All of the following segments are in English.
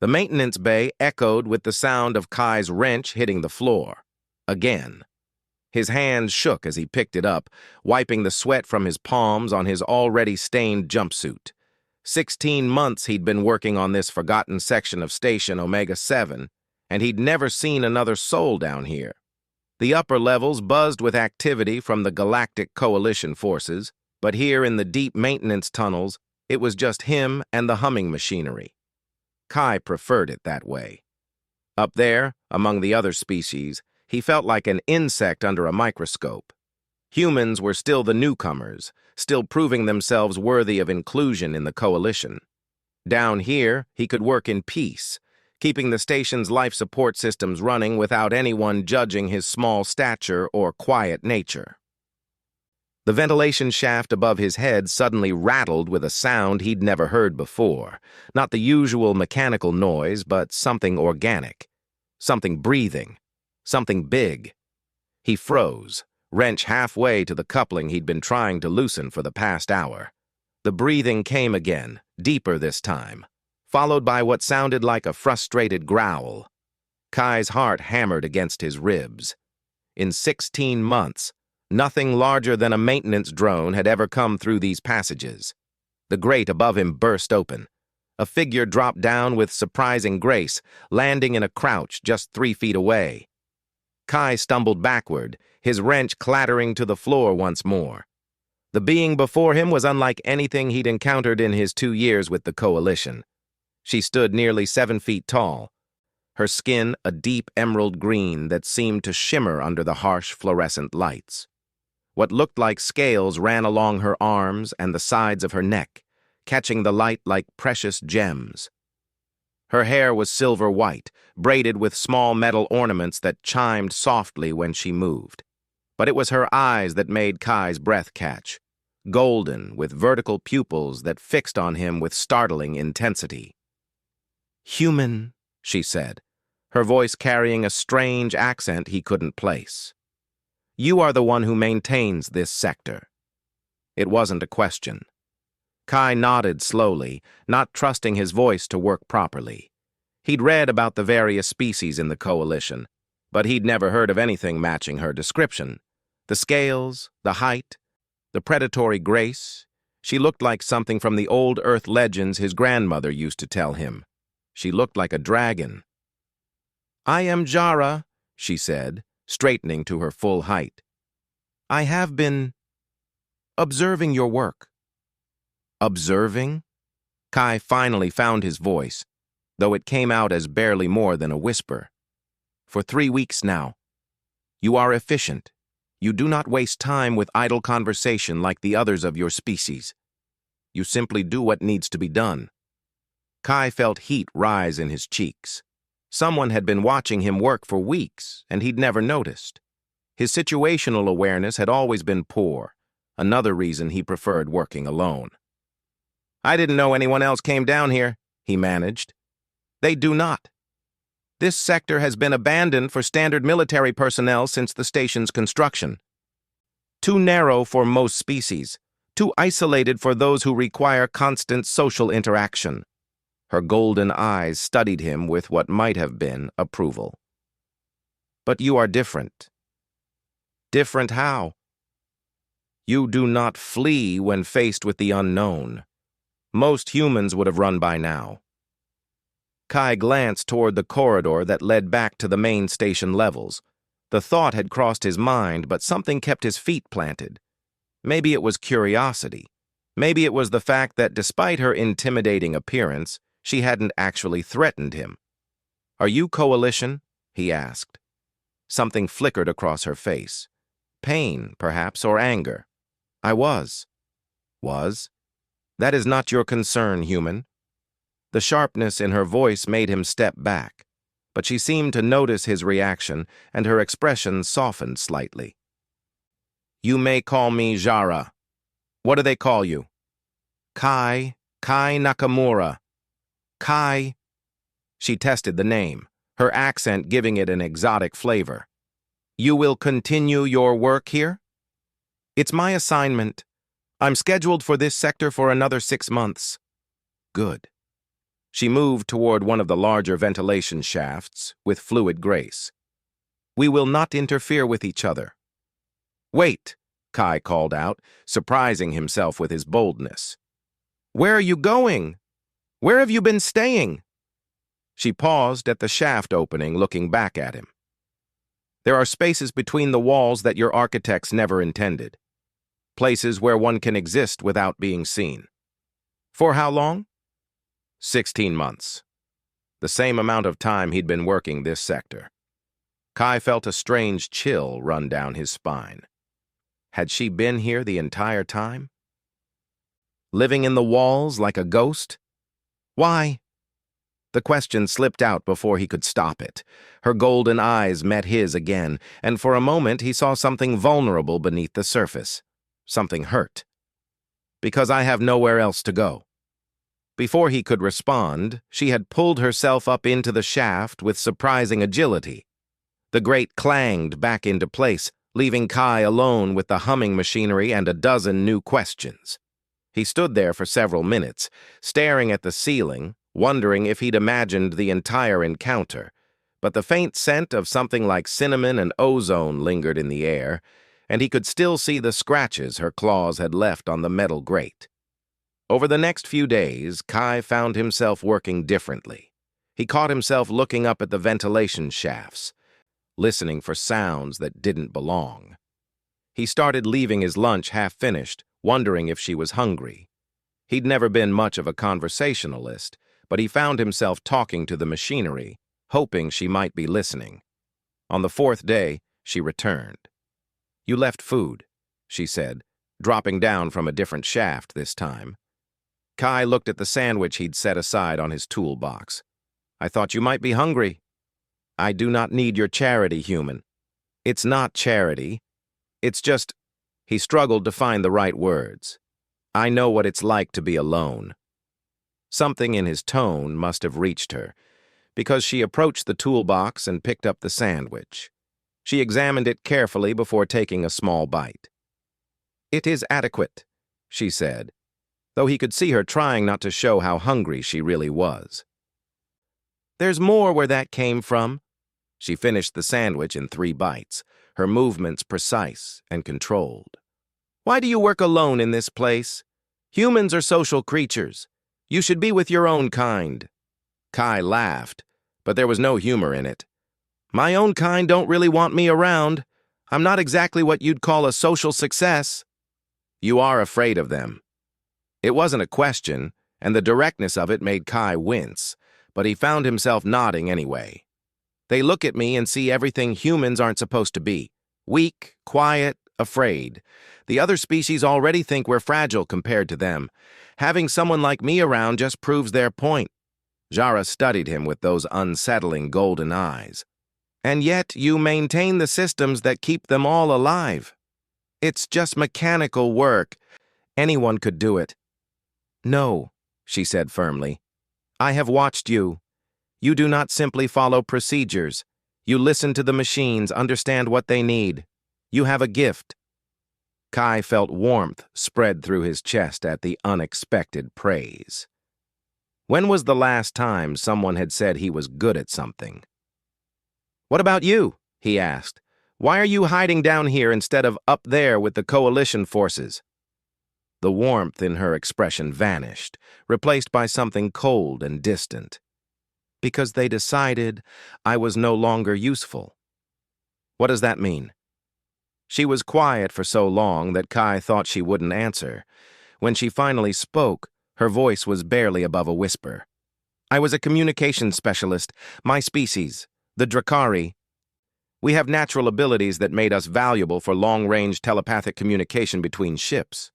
The maintenance bay echoed with the sound of Kai's wrench hitting the floor. Again. His hands shook as he picked it up, wiping the sweat from his palms on his already stained jumpsuit. 16 months he'd been working on this forgotten section of Station Omega-7, and he'd never seen another soul down here. The upper levels buzzed with activity from the Galactic Coalition forces, but here in the deep maintenance tunnels, it was just him and the humming machinery. Kai preferred it that way. Up there, among the other species, he felt like an insect under a microscope. Humans were still the newcomers, still proving themselves worthy of inclusion in the coalition. Down here, he could work in peace, keeping the station's life support systems running without anyone judging his small stature or quiet nature. The ventilation shaft above his head suddenly rattled with a sound he'd never heard before. Not the usual mechanical noise, but something organic. Something breathing. Something big. He froze, wrench halfway to the coupling he'd been trying to loosen for the past hour. The breathing came again, deeper this time, followed by what sounded like a frustrated growl. Kai's heart hammered against his ribs. In 16 months, nothing larger than a maintenance drone had ever come through these passages. The grate above him burst open. A figure dropped down with surprising grace, landing in a crouch just 3 feet away. Kai stumbled backward, his wrench clattering to the floor once more. The being before him was unlike anything he'd encountered in his 2 years with the Coalition. She stood nearly 7 feet tall, her skin a deep emerald green that seemed to shimmer under the harsh fluorescent lights. What looked like scales ran along her arms and the sides of her neck, catching the light like precious gems. Her hair was silver white, braided with small metal ornaments that chimed softly when she moved. But it was her eyes that made Kai's breath catch, golden with vertical pupils that fixed on him with startling intensity. "Human," she said, her voice carrying a strange accent he couldn't place. "You are the one who maintains this sector." It wasn't a question. Kai nodded slowly, not trusting his voice to work properly. He'd read about the various species in the Coalition, but he'd never heard of anything matching her description. The scales, the height, the predatory grace. She looked like something from the old Earth legends his grandmother used to tell him. She looked like a dragon. "I am Jara," she said, straightening to her full height. "I have been observing your work." Observing? Kai finally found his voice, though it came out as barely more than a whisper. "For 3 weeks now. You are efficient. You do not waste time with idle conversation like the others of your species. You simply do what needs to be done." Kai felt heat rise in his cheeks. Someone had been watching him work for weeks, and he'd never noticed. His situational awareness had always been poor, another reason he preferred working alone. "I didn't know anyone else came down here," he managed. "They do not. This sector has been abandoned for standard military personnel since the station's construction. Too narrow for most species, too isolated for those who require constant social interaction." Her golden eyes studied him with what might have been approval. "But you are different." "Different how?" "You do not flee when faced with the unknown. Most humans would have run by now." Kai glanced toward the corridor that led back to the main station levels. The thought had crossed his mind, but something kept his feet planted. Maybe it was curiosity. Maybe it was the fact that despite her intimidating appearance, she hadn't actually threatened him. "Are you Coalition?" he asked. Something flickered across her face. Pain, perhaps, or anger. "I was." "Was? That is not your concern, human." The sharpness in her voice made him step back, but she seemed to notice his reaction, and her expression softened slightly. "You may call me Jara. What do they call you?" Kai Nakamura." Kai." She tested the name, her accent giving it an exotic flavor. "You will continue your work here?" "It's my assignment. I'm scheduled for this sector for another 6 months." "Good." She moved toward one of the larger ventilation shafts with fluid grace. "We will not interfere with each other." "Wait," Kai called out, surprising himself with his boldness. "Where are you going? Where have you been staying?" She paused at the shaft opening, looking back at him. "There are spaces between the walls that your architects never intended. Places where one can exist without being seen." "For how long?" 16 months. The same amount of time he'd been working this sector. Kai felt a strange chill run down his spine. Had she been here the entire time? Living in the walls like a ghost? Why? The question slipped out before he could stop it. Her golden eyes met his again, and for a moment he saw something vulnerable beneath the surface. Something hurt. "Because I have nowhere else to go." Before he could respond, she had pulled herself up into the shaft with surprising agility. The grate clanged back into place, leaving Kai alone with the humming machinery and a dozen new questions. He stood there for several minutes, staring at the ceiling, wondering if he'd imagined the entire encounter, but the faint scent of something like cinnamon and ozone lingered in the air, and he could still see the scratches her claws had left on the metal grate. Over the next few days, Kai found himself working differently. He caught himself looking up at the ventilation shafts, listening for sounds that didn't belong. He started leaving his lunch half-finished, wondering if she was hungry. He'd never been much of a conversationalist, but he found himself talking to the machinery, hoping she might be listening. On the 4th day, she returned. "You left food," she said, dropping down from a different shaft this time. Kai looked at the sandwich he'd set aside on his toolbox. "I thought you might be hungry." "I do not need your charity, human." "It's not charity. It's just—" He struggled to find the right words. "I know what it's like to be alone." Something in his tone must have reached her, because she approached the toolbox and picked up the sandwich. She examined it carefully before taking a small bite. "It is adequate," she said, though he could see her trying not to show how hungry she really was. "There's more where that came from." She finished the sandwich in 3 bites, her movements precise and controlled. "Why do you work alone in this place? Humans are social creatures. You should be with your own kind." Kai laughed, but there was no humor in it. "My own kind don't really want me around. I'm not exactly what you'd call a social success." "You are afraid of them." It wasn't a question, and the directness of it made Kai wince, but he found himself nodding anyway. "They look at me and see everything humans aren't supposed to be. Weak, quiet, afraid. The other species already think we're fragile compared to them. Having someone like me around just proves their point." Jara studied him with those unsettling golden eyes. "And yet you maintain the systems that keep them all alive. It's just mechanical work. Anyone could do it." "No," she said firmly. "I have watched you. You do not simply follow procedures. You listen to the machines, understand what they need. You have a gift." Kai felt warmth spread through his chest at the unexpected praise. When was the last time someone had said he was good at something? "What about you?" he asked. "Why are you hiding down here instead of up there with the coalition forces?" The warmth in her expression vanished, replaced by something cold and distant. "Because they decided I was no longer useful." "What does that mean?" She was quiet for so long that Kai thought she wouldn't answer. When she finally spoke, her voice was barely above a whisper. "I was a communications specialist. My species, the Drakari. We have natural abilities that made us valuable for long-range telepathic communication between ships.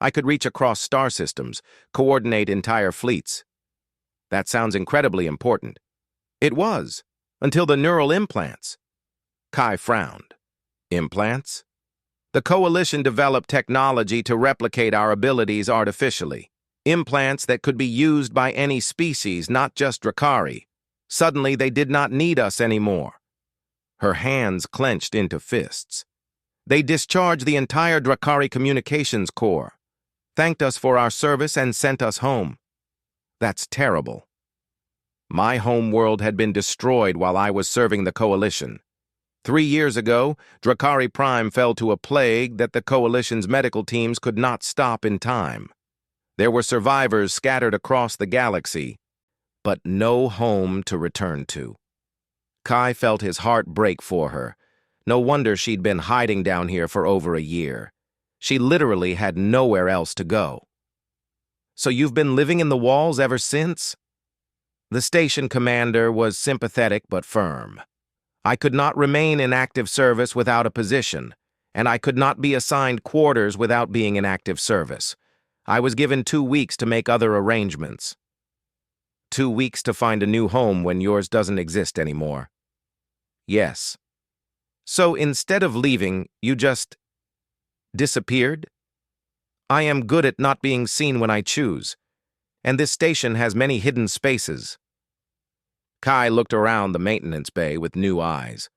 I could reach across star systems, coordinate entire fleets." "That sounds incredibly important." "It was, until the neural implants." Kai frowned. "Implants?" "The Coalition developed technology to replicate our abilities artificially. Implants that could be used by any species, not just Drakari. Suddenly, they did not need us anymore." Her hands clenched into fists. "They discharged the entire Drakari communications core, thanked us for our service, and sent us home." "That's terrible." My home world had been destroyed while I was serving the Coalition. 3 years ago, Drakari Prime fell to a plague that the Coalition's medical teams could not stop in time. There were survivors scattered across the galaxy, but no home to return to. Kai felt his heart break for her. No wonder she'd been hiding down here for over a year. She literally had nowhere else to go. "So you've been living in the walls ever since?" The station commander was sympathetic but firm. "I could not remain in active service without a position, and I could not be assigned quarters without being in active service. I was given 2 weeks to make other arrangements." 2 weeks to find a new home when yours doesn't exist anymore. Yes. So instead of leaving, you just disappeared? I am good at not being seen when I choose, and this station has many hidden spaces. Kai looked around the maintenance bay with new eyes.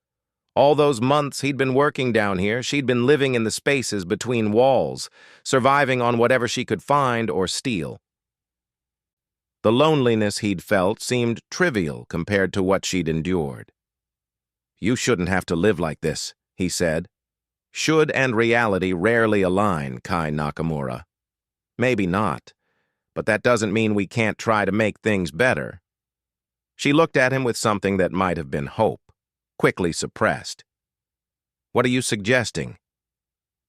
All those months he'd been working down here, she'd been living in the spaces between walls, surviving on whatever she could find or steal. The loneliness he'd felt seemed trivial compared to what she'd endured. "You shouldn't have to live like this," he said. Should and reality rarely align, Kai Nakamura. Maybe not, but that doesn't mean we can't try to make things better. She looked at him with something that might have been hope, quickly suppressed. "What are you suggesting?"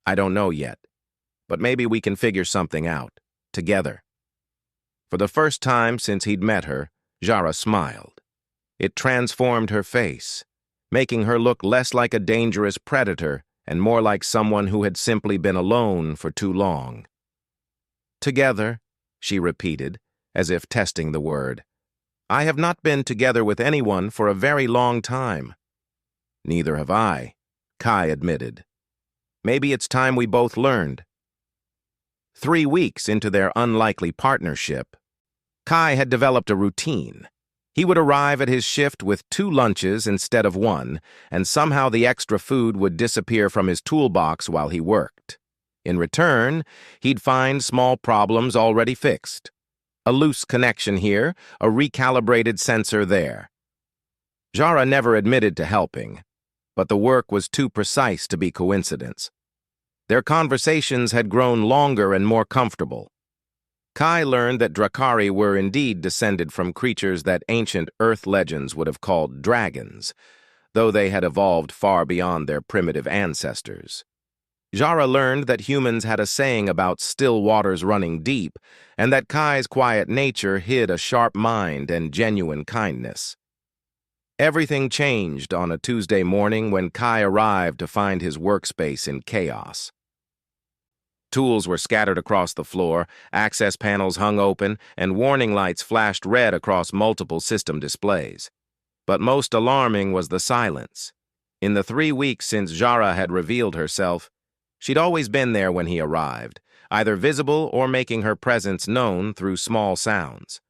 "I don't know yet, but maybe we can figure something out, together." For the first time since he'd met her, Jara smiled. It transformed her face, making her look less like a dangerous predator and more like someone who had simply been alone for too long. "Together," she repeated, as if testing the word. "I have not been together with anyone for a very long time." "Neither have I," Kai admitted. "Maybe it's time we both learned." 3 weeks into their unlikely partnership, Kai had developed a routine. He would arrive at his shift with 2 lunches instead of 1, and somehow the extra food would disappear from his toolbox while he worked. In return, he'd find small problems already fixed. A loose connection here, a recalibrated sensor there. Jara never admitted to helping, but the work was too precise to be coincidence. Their conversations had grown longer and more comfortable. Kai learned that Drakari were indeed descended from creatures that ancient Earth legends would have called dragons, though they had evolved far beyond their primitive ancestors. Jara learned that humans had a saying about still waters running deep, and that Kai's quiet nature hid a sharp mind and genuine kindness. Everything changed on a Tuesday morning when Kai arrived to find his workspace in chaos. Tools were scattered across the floor, access panels hung open, and warning lights flashed red across multiple system displays. But most alarming was the silence. In the 3 weeks since Jara had revealed herself, she'd always been there when he arrived, either visible or making her presence known through small sounds.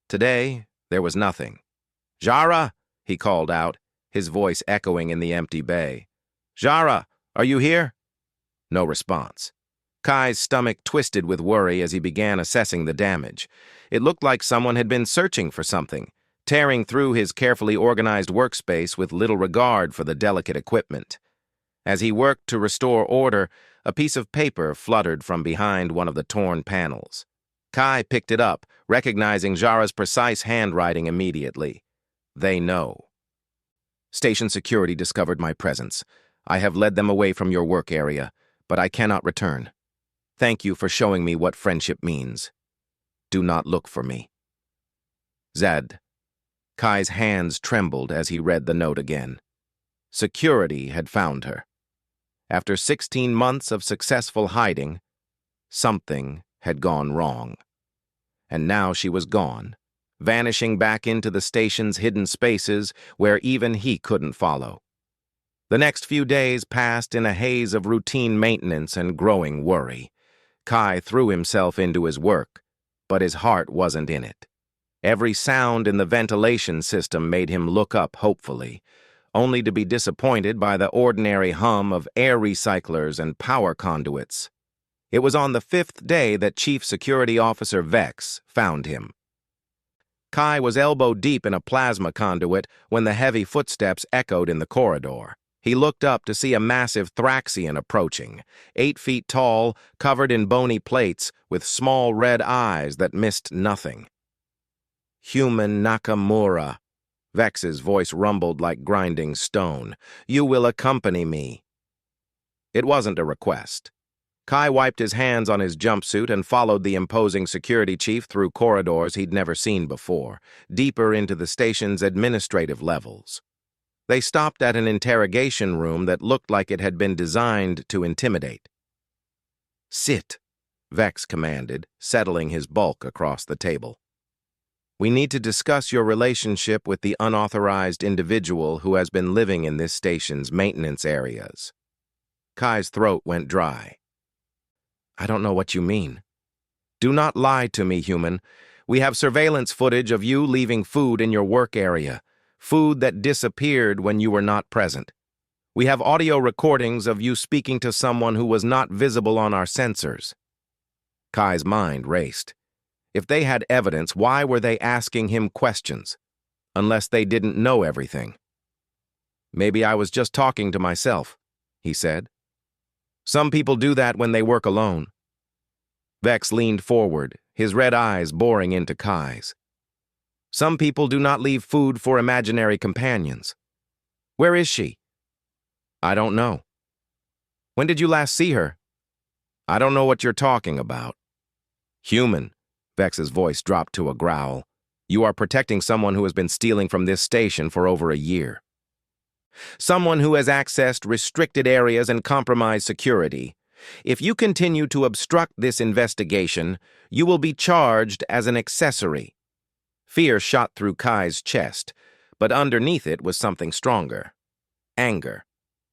Today, there was nothing. "Jara!" he called out, his voice echoing in the empty bay. "Jara, are you here?" No response. Kai's stomach twisted with worry as he began assessing the damage. It looked like someone had been searching for something, tearing through his carefully organized workspace with little regard for the delicate equipment. As he worked to restore order, a piece of paper fluttered from behind one of the torn panels. Kai picked it up, recognizing Jara's precise handwriting immediately. "They know. Station security discovered my presence. I have led them away from your work area, but I cannot return. Thank you for showing me what friendship means. Do not look for me. Zed." Kai's hands trembled as he read the note again. Security had found her. After 16 months of successful hiding, something had gone wrong. And now she was gone, vanishing back into the station's hidden spaces where even he couldn't follow. The next few days passed in a haze of routine maintenance and growing worry. Kai threw himself into his work, but his heart wasn't in it. Every sound in the ventilation system made him look up hopefully, only to be disappointed by the ordinary hum of air recyclers and power conduits. It was on the 5th day that Chief Security Officer Vex found him. Kai was elbow-deep in a plasma conduit when the heavy footsteps echoed in the corridor. He looked up to see a massive Thraxian approaching, 8 feet tall, covered in bony plates, with small red eyes that missed nothing. "Human Nakamura," Vex's voice rumbled like grinding stone. "You will accompany me." It wasn't a request. Kai wiped his hands on his jumpsuit and followed the imposing security chief through corridors he'd never seen before, deeper into the station's administrative levels. They stopped at an interrogation room that looked like it had been designed to intimidate. "Sit," Vex commanded, settling his bulk across the table. "We need to discuss your relationship with the unauthorized individual who has been living in this station's maintenance areas." Kai's throat went dry. "I don't know what you mean." "Do not lie to me, human. We have surveillance footage of you leaving food in your work area, food that disappeared when you were not present. We have audio recordings of you speaking to someone who was not visible on our sensors." Kai's mind raced. If they had evidence, why were they asking him questions? Unless they didn't know everything. "Maybe I was just talking to myself," he said. "Some people do that when they work alone." Vex leaned forward, his red eyes boring into Kai's. "Some people do not leave food for imaginary companions." "Where is she?" "I don't know." "When did you last see her?" "I don't know what you're talking about." "Human," Vex's voice dropped to a growl. "You are protecting someone who has been stealing from this station for over a year. Someone who has accessed restricted areas and compromised security. If you continue to obstruct this investigation, you will be charged as an accessory." Fear shot through Kai's chest, but underneath it was something stronger. Anger.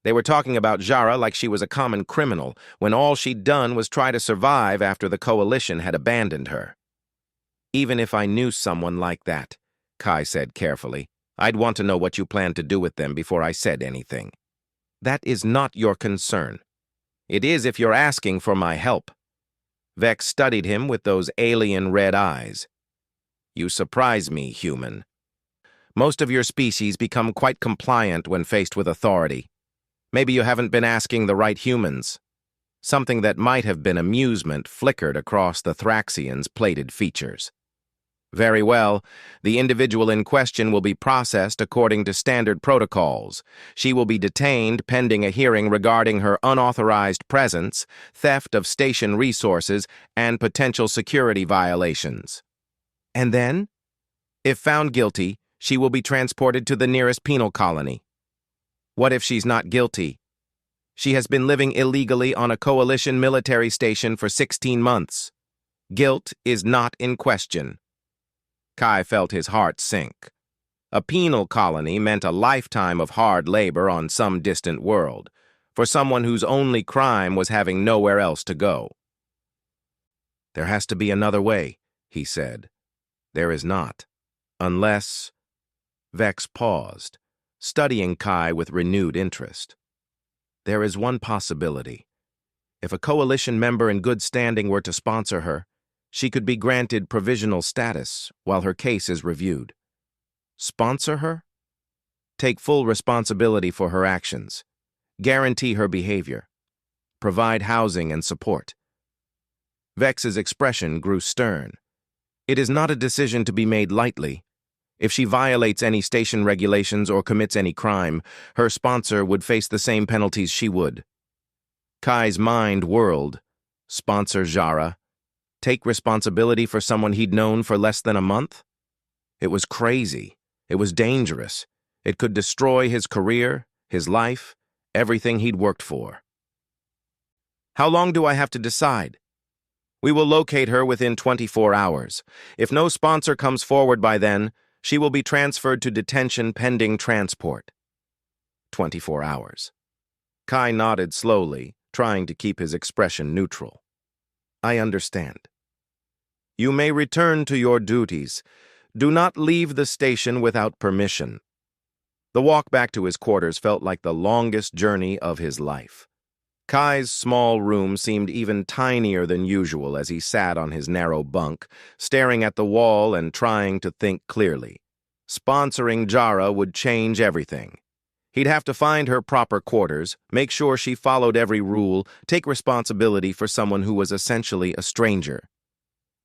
They were talking about Jara like she was a common criminal, when all she'd done was try to survive after the Coalition had abandoned her. "Even if I knew someone like that," Kai said carefully, "I'd want to know what you planned to do with them before I said anything." "That is not your concern." "It is if you're asking for my help." Vex studied him with those alien red eyes. "You surprise me, human. Most of your species become quite compliant when faced with authority. Maybe you haven't been asking the right humans." Something that might have been amusement flickered across the Thraxian's plated features. "Very well. The individual in question will be processed according to standard protocols. She will be detained pending a hearing regarding her unauthorized presence, theft of station resources, and potential security violations." "And then?" "If found guilty, she will be transported to the nearest penal colony." "What if she's not guilty?" "She has been living illegally on a Coalition military station for 16 months. Guilt is not in question." Kai felt his heart sink. A penal colony meant a lifetime of hard labor on some distant world, for someone whose only crime was having nowhere else to go. "There has to be another way," he said. "There is not. Unless—" Vex paused, studying Kai with renewed interest. "There is one possibility. If a Coalition member in good standing were to sponsor her, she could be granted provisional status while her case is reviewed." "Sponsor her?" "Take full responsibility for her actions. Guarantee her behavior. Provide housing and support." Vex's expression grew stern. "It is not a decision to be made lightly. If she violates any station regulations or commits any crime, her sponsor would face the same penalties she would." Kai's mind whirled. Sponsor Jara? Take responsibility for someone he'd known for less than a month? It was crazy. It was dangerous. It could destroy his career, his life, everything he'd worked for. "How long do I have to decide?" "We will locate her within 24 hours. If no sponsor comes forward by then, she will be transferred to detention pending transport." 24 hours. Kai nodded slowly, trying to keep his expression neutral. "I understand." "You may return to your duties. Do not leave the station without permission." The walk back to his quarters felt like the longest journey of his life. Kai's small room seemed even tinier than usual as he sat on his narrow bunk, staring at the wall and trying to think clearly. Sponsoring Jara would change everything. He'd have to find her proper quarters, make sure she followed every rule, take responsibility for someone who was essentially a stranger.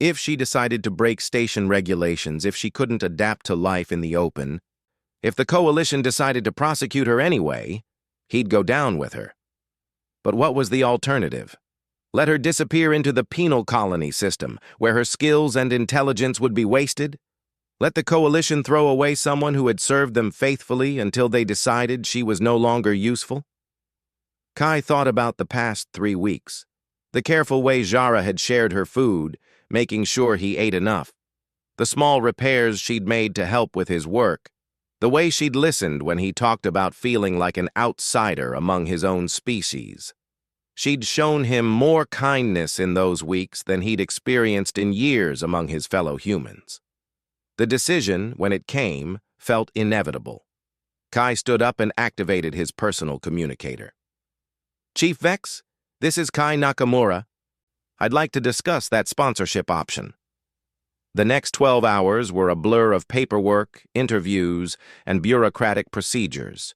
If she decided to break station regulations, if she couldn't adapt to life in the open, if the coalition decided to prosecute her anyway, he'd go down with her. But what was the alternative? Let her disappear into the penal colony system, where her skills and intelligence would be wasted? Let the coalition throw away someone who had served them faithfully until they decided she was no longer useful? Kai thought about the past 3 weeks, the careful way Jara had shared her food, making sure he ate enough, the small repairs she'd made to help with his work, the way she'd listened when he talked about feeling like an outsider among his own species. She'd shown him more kindness in those weeks than he'd experienced in years among his fellow humans. The decision, when it came, felt inevitable. Kai stood up and activated his personal communicator. "Chief Vex, this is Kai Nakamura. I'd like to discuss that sponsorship option." The next 12 hours were a blur of paperwork, interviews, and bureaucratic procedures.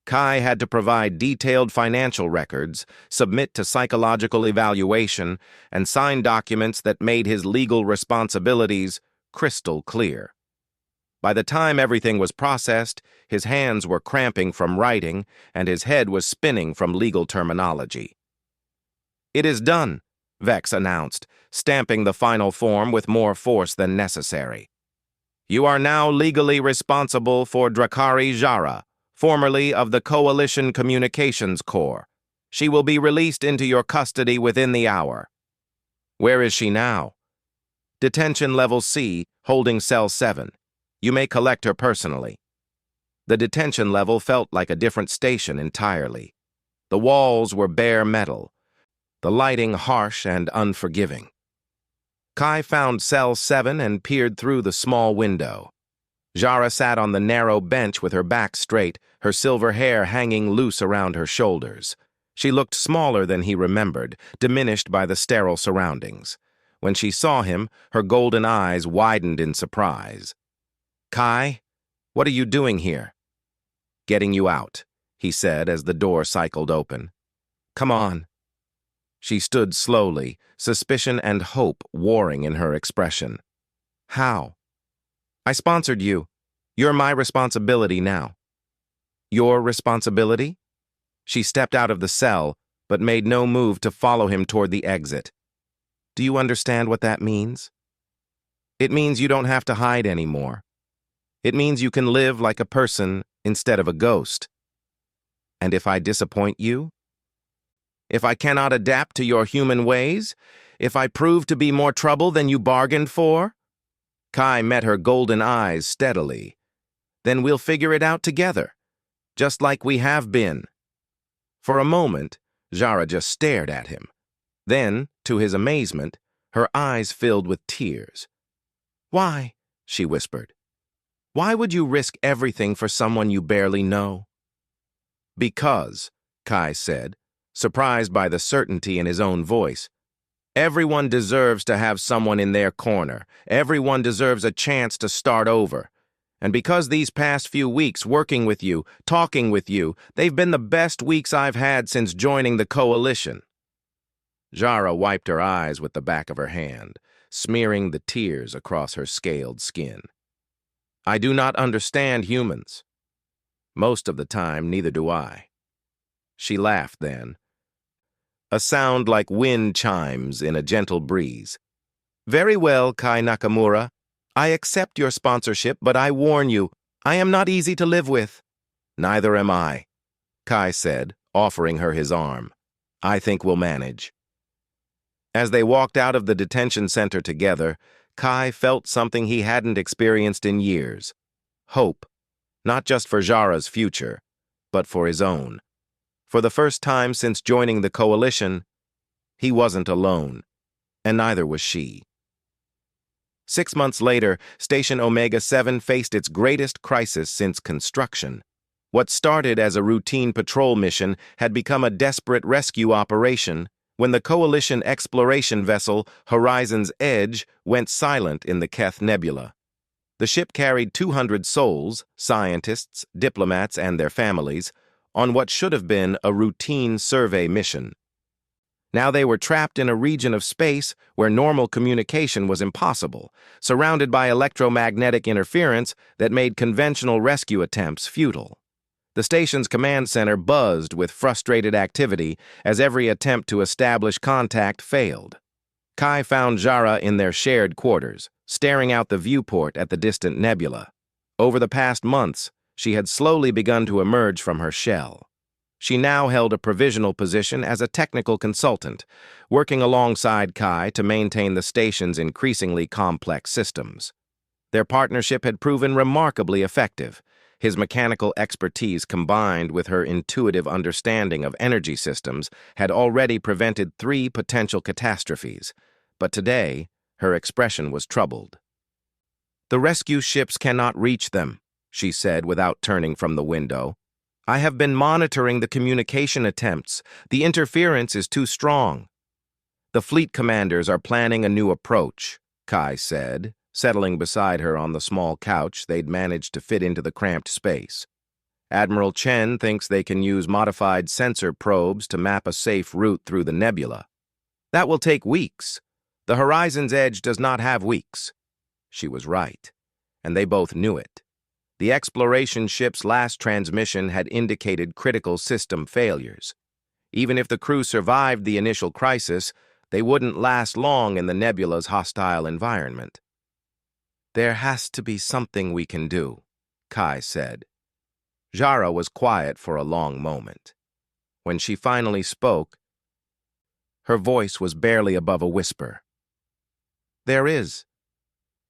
Kai had to provide detailed financial records, submit to psychological evaluation, and sign documents that made his legal responsibilities crystal clear. By the time everything was processed, his hands were cramping from writing, and his head was spinning from legal terminology. "It is done," Vex announced, stamping the final form with more force than necessary. "You are now legally responsible for Drakari Jara, formerly of the Coalition Communications Corps. She will be released into your custody within the hour." "Where is she now?" "Detention Level C, holding Cell 7. You may collect her personally." The detention level felt like a different station entirely. The walls were bare metal, the lighting harsh and unforgiving. Kai found Cell 7 and peered through the small window. Jara sat on the narrow bench with her back straight, her silver hair hanging loose around her shoulders. She looked smaller than he remembered, diminished by the sterile surroundings. When she saw him, her golden eyes widened in surprise. "Kai, what are you doing here?" "Getting you out," he said as the door cycled open. "Come on." She stood slowly, suspicion and hope warring in her expression. "How?" "I sponsored you. You're my responsibility now." "Your responsibility?" She stepped out of the cell, but made no move to follow him toward the exit. "Do you understand what that means?" "It means you don't have to hide anymore. It means you can live like a person instead of a ghost." "And if I disappoint you? If I cannot adapt to your human ways? If I prove to be more trouble than you bargained for?" Kai met her golden eyes steadily. "Then we'll figure it out together, just like we have been." For a moment, Jara just stared at him. Then, to his amazement, her eyes filled with tears. "Why?" she whispered. "Why would you risk everything for someone you barely know?" "Because," Kai said, surprised by the certainty in his own voice, "everyone deserves to have someone in their corner. Everyone deserves a chance to start over. And because these past few weeks working with you, talking with you, they've been the best weeks I've had since joining the coalition." Jara wiped her eyes with the back of her hand, smearing the tears across her scaled skin. "I do not understand humans. Most of the time, neither do I." She laughed then, a sound like wind chimes in a gentle breeze. "Very well, Kai Nakamura. I accept your sponsorship, but I warn you, I am not easy to live with." "Neither am I," Kai said, offering her his arm. "I think we'll manage." As they walked out of the detention center together, Kai felt something he hadn't experienced in years. Hope, not just for Jara's future, but for his own. For the first time since joining the coalition, he wasn't alone, and neither was she. 6 months later, Station Omega-7 faced its greatest crisis since construction. What started as a routine patrol mission had become a desperate rescue operation when the Coalition exploration vessel Horizon's Edge went silent in the Keth Nebula. The ship carried 200 souls, scientists, diplomats, and their families, on what should have been a routine survey mission. Now they were trapped in a region of space where normal communication was impossible, surrounded by electromagnetic interference that made conventional rescue attempts futile. The station's command center buzzed with frustrated activity as every attempt to establish contact failed. Kai found Jara in their shared quarters, staring out the viewport at the distant nebula. Over the past months, she had slowly begun to emerge from her shell. She now held a provisional position as a technical consultant, working alongside Kai to maintain the station's increasingly complex systems. Their partnership had proven remarkably effective. His mechanical expertise combined with her intuitive understanding of energy systems had already prevented 3 potential catastrophes, but today her expression was troubled. "The rescue ships cannot reach them," she said without turning from the window. "I have been monitoring the communication attempts. The interference is too strong." "The fleet commanders are planning a new approach," Kai said, settling beside her on the small couch they'd managed to fit into the cramped space. "Admiral Chen thinks they can use modified sensor probes to map a safe route through the nebula. That will take weeks. The Horizon's Edge does not have weeks." She was right, and they both knew it. The exploration ship's last transmission had indicated critical system failures. Even if the crew survived the initial crisis, they wouldn't last long in the nebula's hostile environment. "There has to be something we can do," Kai said. Jara was quiet for a long moment. When she finally spoke, her voice was barely above a whisper. "There is.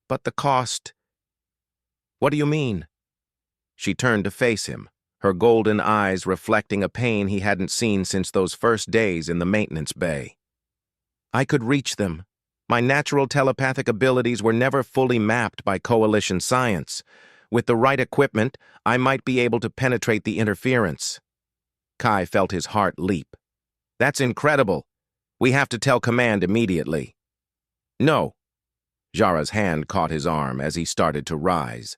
But the cost—" "What do you mean?" She turned to face him, her golden eyes reflecting a pain he hadn't seen since those first days in the maintenance bay. "I could reach them. My natural telepathic abilities were never fully mapped by Coalition science. With the right equipment, I might be able to penetrate the interference." Kai felt his heart leap. "That's incredible. We have to tell command immediately." "No." Jara's hand caught his arm as he started to rise.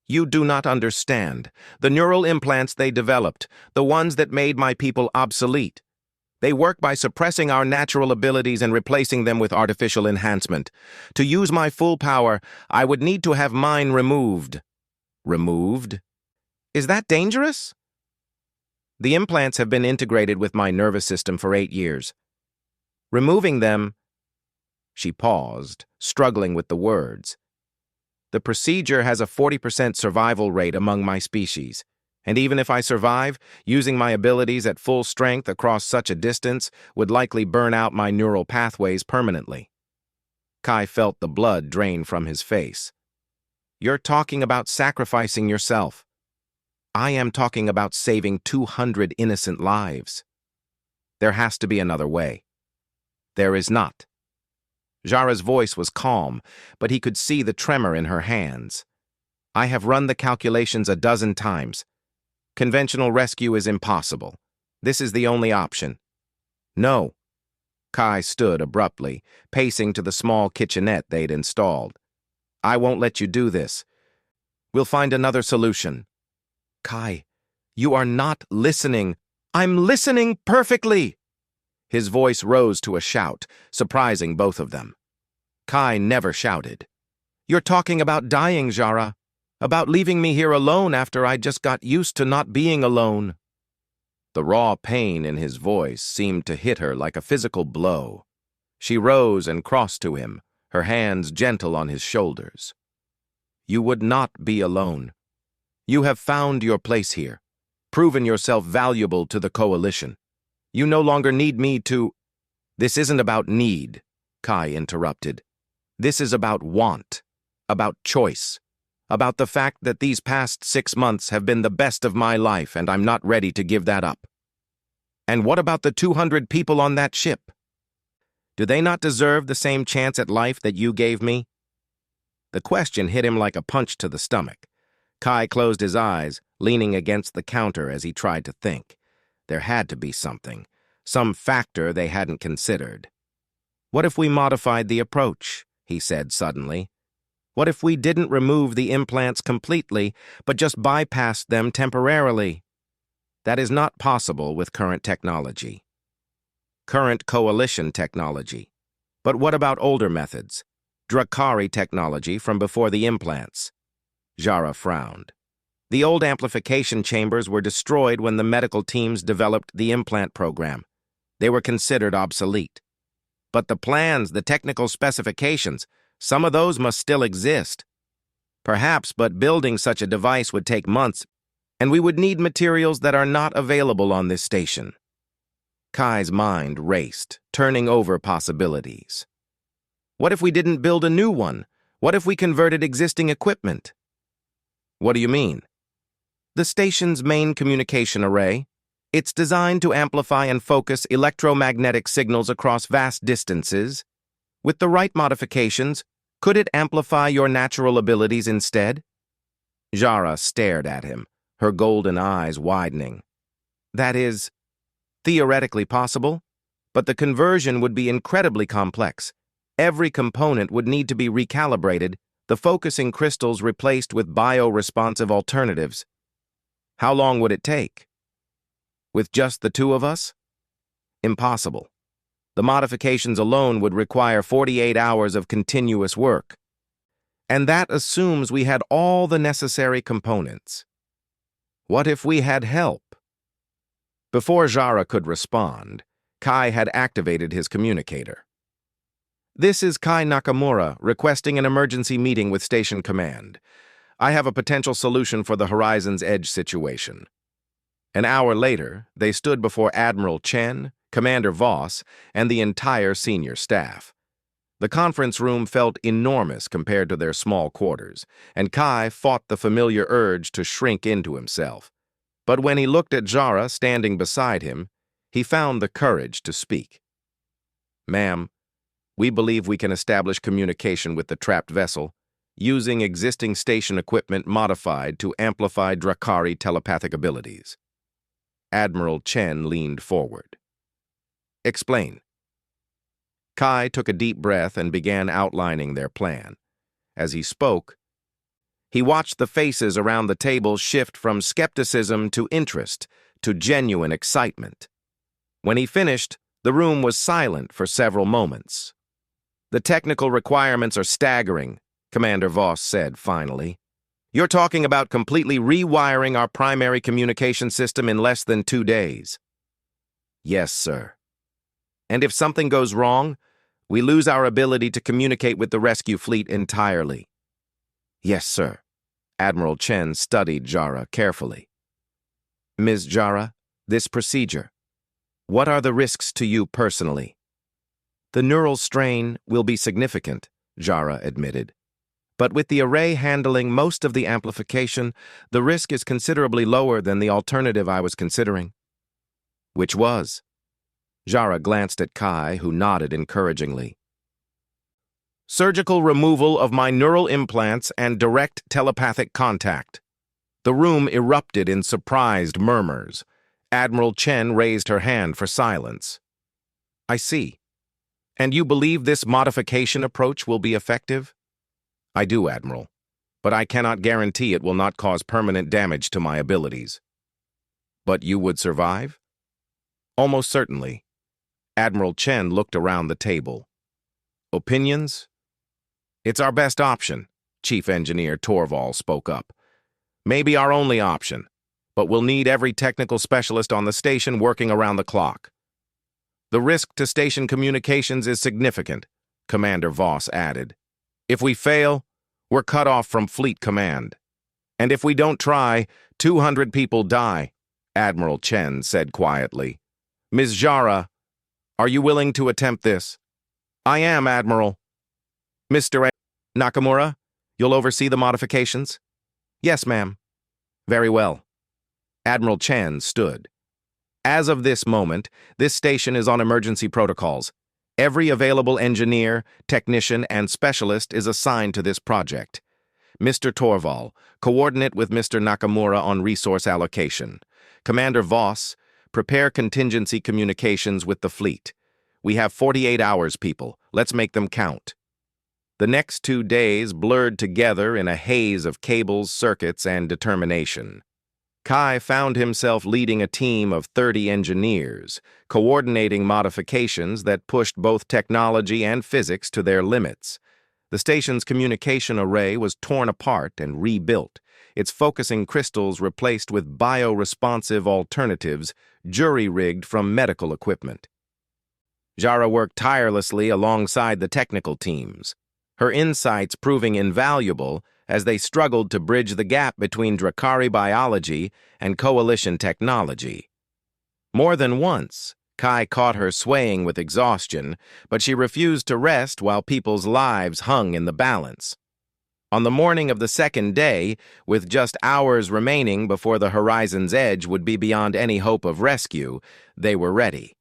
"You do not understand. The neural implants they developed, the ones that made my people obsolete. They work by suppressing our natural abilities and replacing them with artificial enhancement. To use my full power, I would need to have mine removed." "Removed? Is that dangerous?" "The implants have been integrated with my nervous system for 8 years. Removing them—" She paused, struggling with the words. "The procedure has a 40% survival rate among my species. And even if I survive, using my abilities at full strength across such a distance would likely burn out my neural pathways permanently." Kai felt the blood drain from his face. "You're talking about sacrificing yourself. I am talking about saving 200 innocent lives. There has to be another way." "There is not." Jara's voice was calm, but he could see the tremor in her hands. "I have run the calculations a dozen times. Conventional rescue is impossible. This is the only option." "No." Kai stood abruptly, pacing to the small kitchenette they'd installed. "I won't let you do this. We'll find another solution." "Kai, you are not listening." "I'm listening perfectly!" His voice rose to a shout, surprising both of them. Kai never shouted. "You're talking about dying, Jara. About leaving me here alone after I just got used to not being alone." The raw pain in his voice seemed to hit her like a physical blow. She rose and crossed to him, her hands gentle on his shoulders. "You would not be alone. You have found your place here, proven yourself valuable to the Coalition. You no longer need me to—" "This isn't about need," Kai interrupted. "This is about want, about choice. About the fact that these past 6 months have been the best of my life and I'm not ready to give that up." "And what about the 200 people on that ship? Do they not deserve the same chance at life that you gave me?" The question hit him like a punch to the stomach. Kai closed his eyes, leaning against the counter as he tried to think. There had to be something, some factor they hadn't considered. What if we modified the approach? He said suddenly. What if we didn't remove the implants completely, but just bypassed them temporarily? That is not possible with current technology. Current coalition technology. But what about older methods? Drakari technology from before the implants. Jara frowned. The old amplification chambers were destroyed when the medical teams developed the implant program. They were considered obsolete. But the plans, the technical specifications, some of those must still exist. Perhaps, but building such a device would take months, and we would need materials that are not available on this station. Kai's mind raced, turning over possibilities. What if we didn't build a new one? What if we converted existing equipment? What do you mean? The station's main communication array. It's designed to amplify and focus electromagnetic signals across vast distances. With the right modifications, could it amplify your natural abilities instead? Jara stared at him, her golden eyes widening. That is theoretically possible, but the conversion would be incredibly complex. Every component would need to be recalibrated, the focusing crystals replaced with bio-responsive alternatives. How long would it take? With just the two of us? Impossible. The modifications alone would require 48 hours of continuous work. And that assumes we had all the necessary components. What if we had help? Before Jara could respond, Kai had activated his communicator. This is Kai Nakamura requesting an emergency meeting with Station Command. I have a potential solution for the Horizon's Edge situation. An hour later, they stood before Admiral Chen, Commander Voss, and the entire senior staff. The conference room felt enormous compared to their small quarters, and Kai fought the familiar urge to shrink into himself. But when he looked at Jara standing beside him, he found the courage to speak. Ma'am, we believe we can establish communication with the trapped vessel, using existing station equipment modified to amplify Drakari telepathic abilities. Admiral Chen leaned forward. Explain. Kai took a deep breath and began outlining their plan. As he spoke, he watched the faces around the table shift from skepticism to interest to genuine excitement. When he finished, the room was silent for several moments. The technical requirements are staggering, Commander Voss said finally. You're talking about completely rewiring our primary communication system in less than 2 days. Yes, sir. And if something goes wrong, we lose our ability to communicate with the rescue fleet entirely. Yes, sir. Admiral Chen studied Jara carefully. Ms. Jara, this procedure, what are the risks to you personally? The neural strain will be significant, Jara admitted. But with the array handling most of the amplification, the risk is considerably lower than the alternative I was considering. Which was? Jara glanced at Kai, who nodded encouragingly. Surgical removal of my neural implants and direct telepathic contact. The room erupted in surprised murmurs. Admiral Chen raised her hand for silence. I see. And you believe this modification approach will be effective? I do, Admiral, but I cannot guarantee it will not cause permanent damage to my abilities. But you would survive? Almost certainly. Admiral Chen looked around the table. Opinions? It's our best option, Chief Engineer Torval spoke up. Maybe our only option, but we'll need every technical specialist on the station working around the clock. The risk to station communications is significant, Commander Voss added. If we fail, we're cut off from fleet command. And if we don't try, 200 people die, Admiral Chen said quietly. Ms. Jara, are you willing to attempt this? I am, Admiral. Mr. Nakamura, you'll oversee the modifications? Yes, ma'am. Very well. Admiral Chen stood. As of this moment, this station is on emergency protocols. Every available engineer, technician, and specialist is assigned to this project. Mr. Torval, coordinate with Mr. Nakamura on resource allocation. Commander Voss, prepare contingency communications with the fleet. We have 48 hours, people. Let's make them count. The next 2 days blurred together in a haze of cables, circuits, and determination. Kai found himself leading a team of 30 engineers, coordinating modifications that pushed both technology and physics to their limits. The station's communication array was torn apart and rebuilt, its focusing crystals replaced with bio-responsive alternatives jury-rigged from medical equipment. Jara worked tirelessly alongside the technical teams, her insights proving invaluable as they struggled to bridge the gap between Drakari biology and Coalition technology. More than once, Kai caught her swaying with exhaustion, but she refused to rest while people's lives hung in the balance. On the morning of the second day, with just hours remaining before the horizon's edge would be beyond any hope of rescue, they were ready.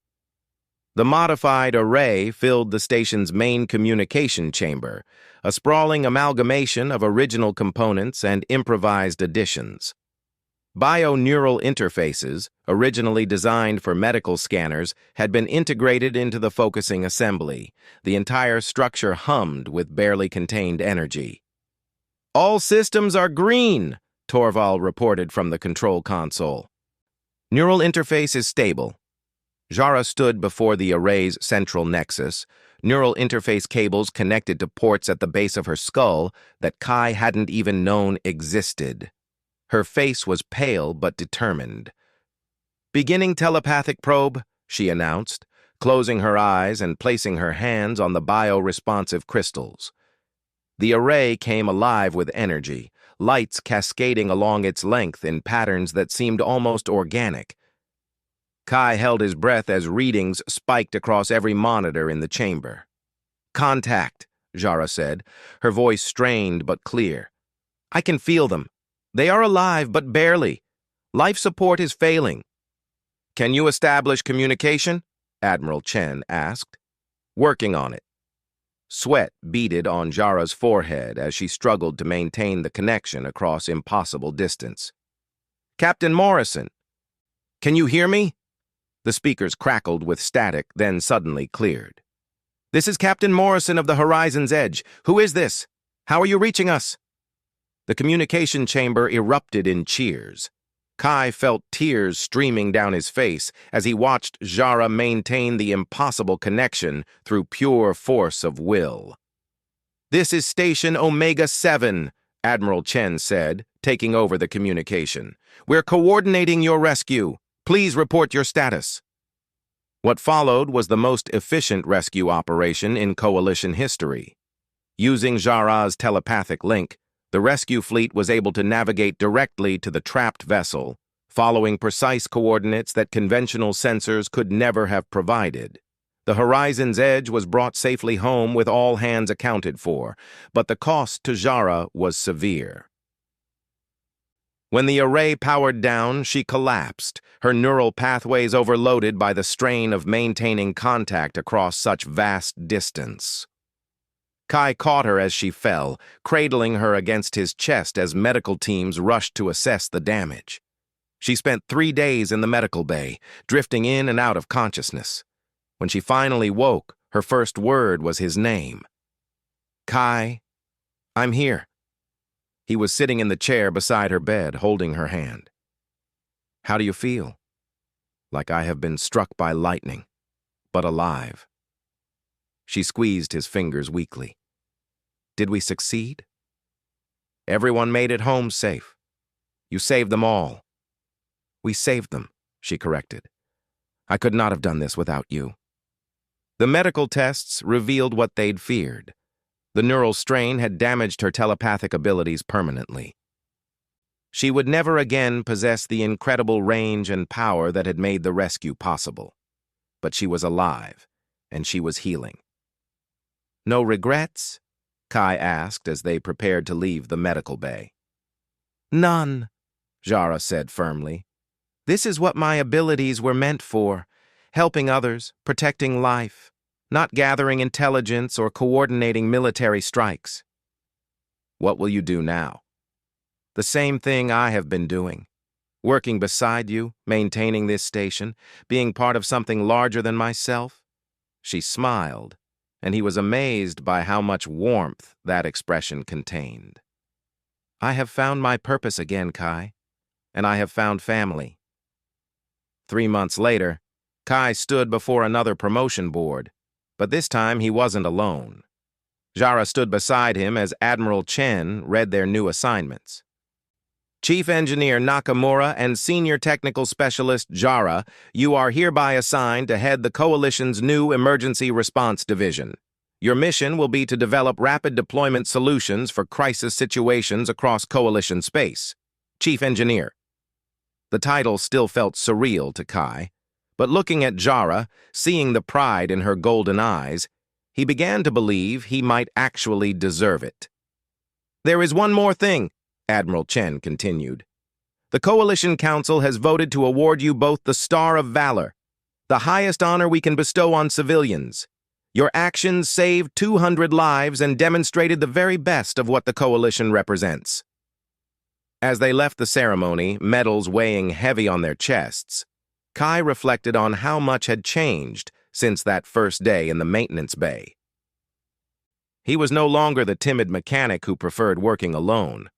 The modified array filled the station's main communication chamber, a sprawling amalgamation of original components and improvised additions. Bio-neural interfaces, originally designed for medical scanners, had been integrated into the focusing assembly. The entire structure hummed with barely contained energy. "All systems are green," Torval reported from the control console. "Neural interface is stable." Jara stood before the array's central nexus, neural interface cables connected to ports at the base of her skull that Kai hadn't even known existed. Her face was pale but determined. "Beginning telepathic probe," she announced, closing her eyes and placing her hands on the bio-responsive crystals. The array came alive with energy, lights cascading along its length in patterns that seemed almost organic. Kai held his breath as readings spiked across every monitor in the chamber. "Contact," Jara said, her voice strained but clear. "I can feel them. They are alive, but barely. Life support is failing." "Can you establish communication?" Admiral Chen asked. "Working on it." Sweat beaded on Jara's forehead as she struggled to maintain the connection across impossible distance. "Captain Morrison, can you hear me?" The speakers crackled with static, then suddenly cleared. "This is Captain Morrison of the Horizon's Edge. Who is this? How are you reaching us?" The communication chamber erupted in cheers. Kai felt tears streaming down his face as he watched Jara maintain the impossible connection through pure force of will. "This is Station Omega-7, Admiral Chen said, taking over the communication. "We're coordinating your rescue. Please report your status." What followed was the most efficient rescue operation in Coalition history. Using Jara's telepathic link, the rescue fleet was able to navigate directly to the trapped vessel, following precise coordinates that conventional sensors could never have provided. The Horizon's Edge was brought safely home with all hands accounted for, but the cost to Jara was severe. When the array powered down, she collapsed, her neural pathways overloaded by the strain of maintaining contact across such vast distance. Kai caught her as she fell, cradling her against his chest as medical teams rushed to assess the damage. She spent 3 days in the medical bay, drifting in and out of consciousness. When she finally woke, her first word was his name. "Kai, I'm here." He was sitting in the chair beside her bed, holding her hand. "How do you feel?" "Like I have been struck by lightning, but alive." She squeezed his fingers weakly. "Did we succeed?" "Everyone made it home safe. You saved them all." "We saved them," she corrected. "I could not have done this without you." The medical tests revealed what they'd feared. The neural strain had damaged her telepathic abilities permanently. She would never again possess the incredible range and power that had made the rescue possible. But she was alive, and she was healing. "No regrets?" Kai asked as they prepared to leave the medical bay. "None," Jara said firmly. "This is what my abilities were meant for, helping others, protecting life, not gathering intelligence or coordinating military strikes." What will you do now? The same thing I have been doing. Working beside you, maintaining this station, being part of something larger than myself. She smiled, and he was amazed by how much warmth that expression contained. I have found my purpose again, Kai, and I have found family. 3 months later, Kai stood before another promotion board, but this time he wasn't alone. Jara stood beside him as Admiral Chen read their new assignments. Chief Engineer Nakamura and Senior Technical Specialist Jara, you are hereby assigned to head the Coalition's new Emergency Response Division. Your mission will be to develop rapid deployment solutions for crisis situations across Coalition space. Chief Engineer. The title still felt surreal to Kai, but looking at Jara, seeing the pride in her golden eyes, he began to believe he might actually deserve it. There is one more thing, Admiral Chen continued. The Coalition Council has voted to award you both the Star of Valor, the highest honor we can bestow on civilians. Your actions saved 200 lives and demonstrated the very best of what the Coalition represents. As they left the ceremony, medals weighing heavy on their chests, Kai reflected on how much had changed since that first day in the maintenance bay. He was no longer the timid mechanic who preferred working alone.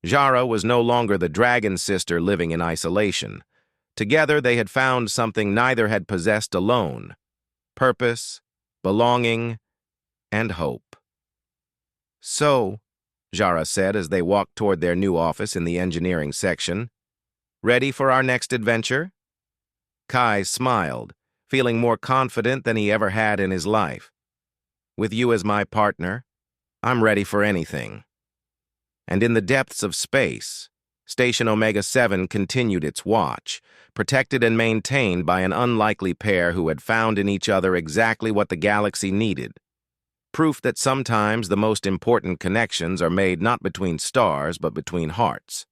Jara was no longer the dragon sister living in isolation. Together they had found something neither had possessed alone: purpose, belonging, and hope. So, Jara said as they walked toward their new office in the engineering section, ready for our next adventure? Kai smiled, feeling more confident than he ever had in his life. With you as my partner, I'm ready for anything. And in the depths of space, Station Omega-7 continued its watch, protected and maintained by an unlikely pair who had found in each other exactly what the galaxy needed. Proof that sometimes the most important connections are made not between stars but between hearts.